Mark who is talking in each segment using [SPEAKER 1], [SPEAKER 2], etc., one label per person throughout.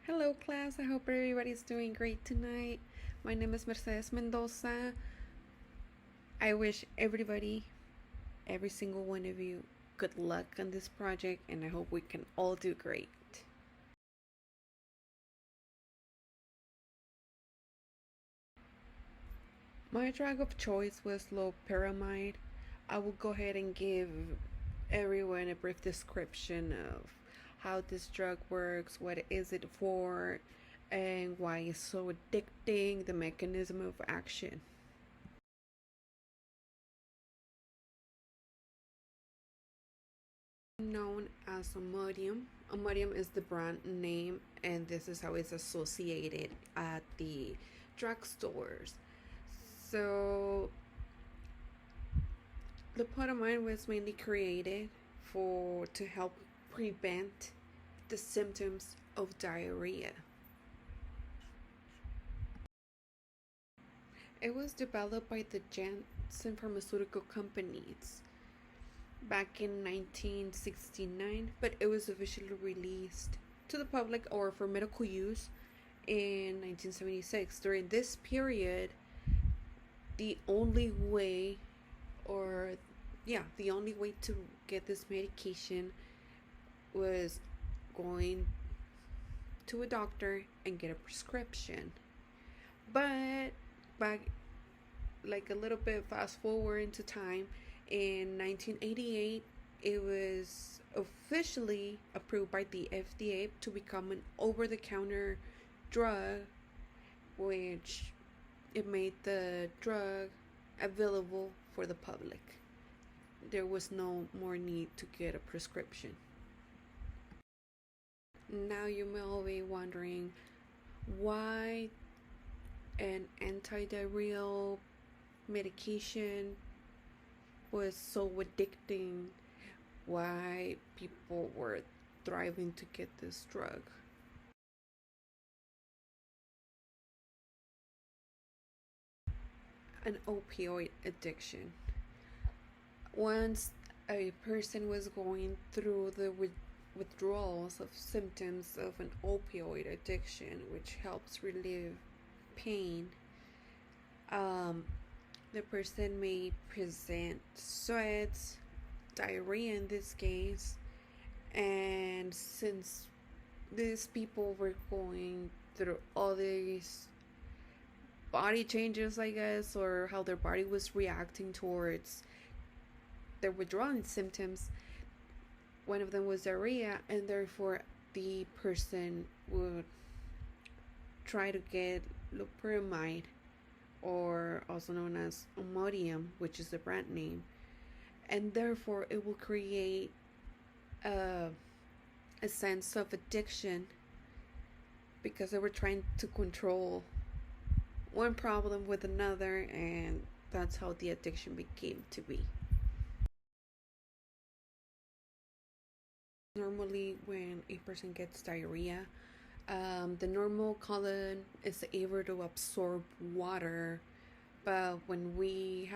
[SPEAKER 1] Hello, class. I hope everybody's doing great tonight. My name is Mercedes Mendoza. I wish everybody, every single one of you, good luck on this project, and I hope we can all do great. My drug of choice was Loperamide. I will go ahead and give everyone a brief description of how this drug works, what is it for, and why it's so addicting, the mechanism of action. Known as Imodium. Imodium is the brand name, and this is how it's associated at the drugstores. So, loperamide was mainly created for to help prevent the symptoms of diarrhea. It was developed by the Janssen pharmaceutical companies back in 1969, but it was officially released to the public or for medical use in 1976. During this period, the only way, the only way to get this medication was going to a doctor and get a prescription. But back, like a little bit fast forward into time, in 1988, it was officially approved by the FDA to become an over-the-counter drug, which it made the drug available for the public. There was no more need to get a prescription. Now you may all be wondering why an antidiarrheal medication was so addicting, why people were thriving to get this drug. An opioid addiction. Once a person was going through the withdrawals of symptoms of an opioid addiction, which helps relieve pain, the person may present sweats, diarrhea in this case, and since these people were going through all these body changes, I guess, or how their body was reacting towards their withdrawal symptoms, one of them was diarrhea, and therefore the person would try to get loperamide, or also known as Imodium, which is the brand name, and therefore it will create a sense of addiction because they were trying to control one problem with another, and that's how the addiction became to be. Normally, when a person gets diarrhea, the normal colon is able to absorb water, but when a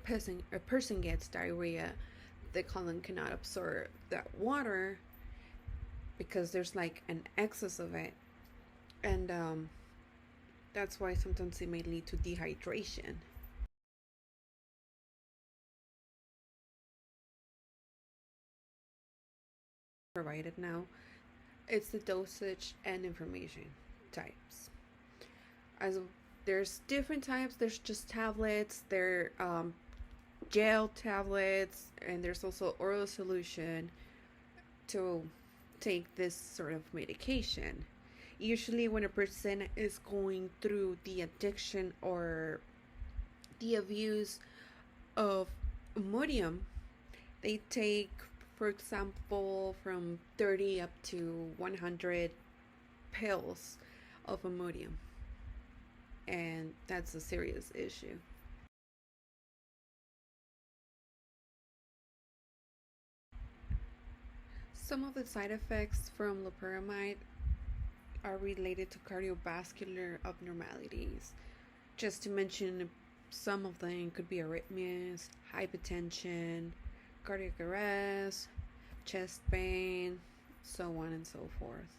[SPEAKER 1] person gets diarrhea, the colon cannot absorb that water because there's like an excess of it, and that's why sometimes it may lead to dehydration. Provided now, it's the dosage and information types. As there's different types, there's just tablets, there gel tablets, and there's also oral solution to take this sort of medication. Usually when a person is going through the addiction or the abuse of Imodium, they take, for example, from 30 up to 100 pills of Imodium, and that's a serious issue. Some of the side effects from loperamide are related to cardiovascular abnormalities. Just to mention some of them, could be arrhythmias, hypertension, cardiac arrest, chest pain, so on and so forth.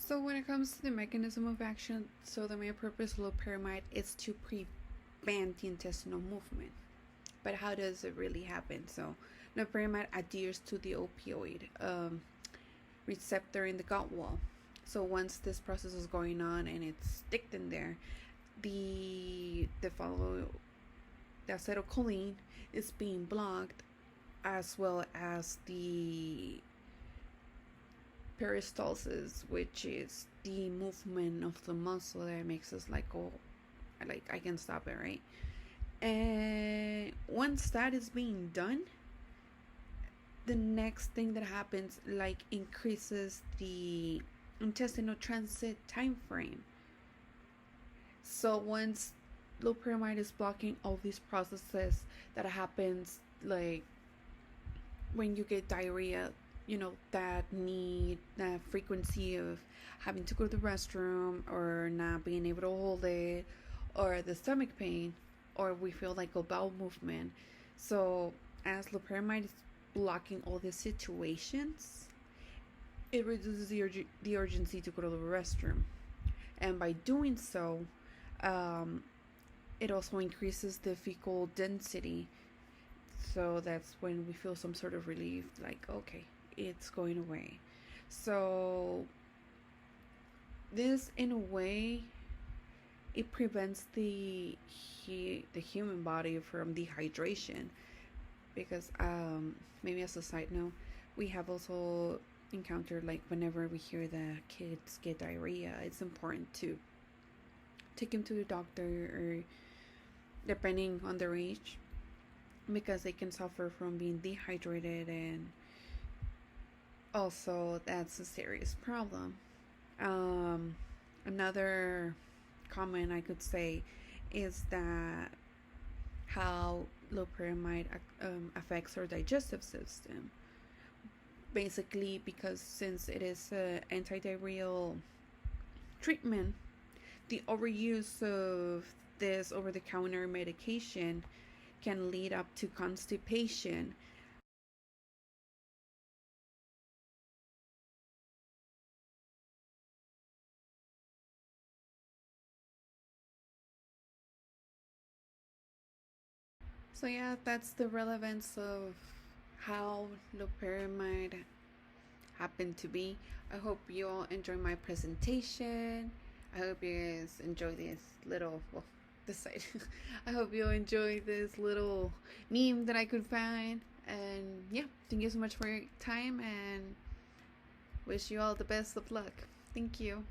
[SPEAKER 1] So when it comes to the mechanism of action, so the main purpose of loperamide is to prevent the intestinal movement. But how does it really happen? So loperamide adheres to the opioid receptor in the gut wall. So once this process is going on and it's sticked in there, the follow the acetylcholine is being blocked, as well as the peristalsis, which is the movement of the muscle that makes us like, oh, like I can stop it, right? And once that is being done, the next thing that happens like increases the intestinal transit time frame. So once loperamide is blocking all these processes that happens, like when you get diarrhea, you know, that need that frequency of having to go to the restroom or not being able to hold it, or the stomach pain, or we feel like a bowel movement. So as loperamide is blocking all these situations, it reduces the urgency to go to the restroom, and by doing so, um, it also increases the fecal density. So that's when we feel some sort of relief, like, okay, it's going away. So this, in a way, it prevents the human body from dehydration, because maybe as a side note, we have also encountered, like, whenever we hear that kids get diarrhea, it's important to take them to the doctor, or depending on their age, because they can suffer from being dehydrated, and also that's a serious problem. Another comment I could say is that how loperamide affects our digestive system. Basically, because since it is an anti-diarrheal treatment, the overuse of this over-the-counter medication can lead up to constipation. So yeah, that's the relevance of how loperamide happened to be. I hope you all enjoy my presentation. I hope you guys enjoy this little, well, this side. I hope you enjoy this little meme that I could find. And yeah, thank you so much for your time, and wish you all the best of luck. Thank you.